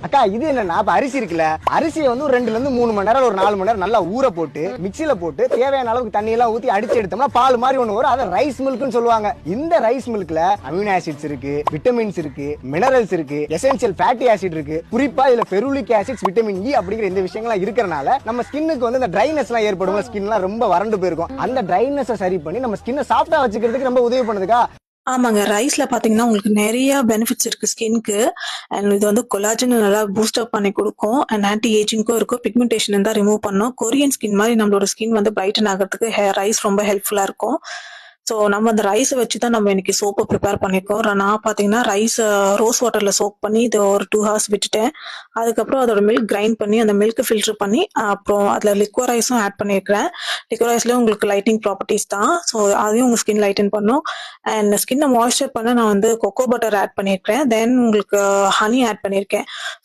அக்கா இது என்னன்னா இப்ப அரிசி இருக்குல்ல, அரிசியை வந்து ஒரு 2ல இருந்து 3 மணி நேரம் ஒரு 4 மணி நேரம் நல்லா ஊற போட்டு மிக்சியில போட்டு தேவையான அளவுக்கு தண்ணி எல்லாம் ஊத்தி அடிச்சு எடுத்தோம்னா பால் மாதிரி ஒண்ணு வரும். அதை ரைஸ் மில்க்னு சொல்லுவாங்க. இந்த ரைஸ் மில்க்ல அமினோ ஆசிட்ஸ் இருக்கு, விட்டமின்ஸ் இருக்கு, மினரல்ஸ் இருக்கு, எசென்சியல் ஃபேட்டி ஆசிட் இருக்கு. குறிப்பா இதுல பெருலிக் ஆசிட்ஸ், விட்டமின் இ அப்படிங்கிற இந்த விஷயங்கள்லாம் இருக்கறனால நம்ம ஸ்கின்னுக்கு வந்து இந்த ட்ரைனஸ் எல்லாம் ஏற்படும். ஸ்கின்லாம் ரொம்ப வறண்டு போயிருக்கும். அந்த ட்ரைனஸை சரி பண்ணி நம்ம ஸ்கின்னை சாஃப்டா வச்சுக்கிறதுக்கு ரொம்ப உதவி பண்ணுதுக்கா. ஆமாங்க. ரைஸ்ல பாத்தீங்கன்னா உங்களுக்கு நெறைய பெனிஃபிட்ஸ் இருக்கு ஸ்கின்க்கு. அண்ட் இது வந்து கொலாஜன் நல்லா பூஸ்ட் அப் பண்ணி குடுக்கும். அண்ட் ஆன்டி ஏஜிங்க்கும் இருக்கும். பிக்மெண்டேஷன் இருந்தா ரிமூவ் பண்ணும். கொரியன் ஸ்கின் மாரி நம்மளோட ஸ்கின் வந்து பிரைட்டன் ஆகுறதுக்கு ரைஸ் ரொம்ப ஹெல்ப்ஃபுல்லா இருக்கும். ஸோ நம்ம அந்த ரைஸை வச்சு தான் நம்ம இன்னைக்கு சோப்பு ப்ரிப்பேர் பண்ணியிருக்கோம். நான் பார்த்தீங்கன்னா ரைஸ் ரோஸ் வாட்டர்ல சோக் பண்ணி இது ஒரு 2 ஹவர்ஸ் விட்டுட்டேன். அதுக்கப்புறம் அதோட மில்க் கிரைண்ட் பண்ணி அந்த மில்க் ஃபில்டர் பண்ணி அப்புறம் அதில் லிக்வரைஸும் ஆட் பண்ணியிருக்கிறேன். லிக்வரைஸ்லேயும் உங்களுக்கு லைட்டிங் ப்ராப்பர்ட்டிஸ் தான். ஸோ அதையும் உங்கள் ஸ்கின் லைட்டன் பண்ணும். அண்ட் ஸ்கின்னை மாய்ஸ்சர் பண்ண நான் வந்து கொக்கோ பட்டர் ஆட் பண்ணியிருக்கேன். தென் உங்களுக்கு ஹனி ஆட் பண்ணியிருக்கேன்.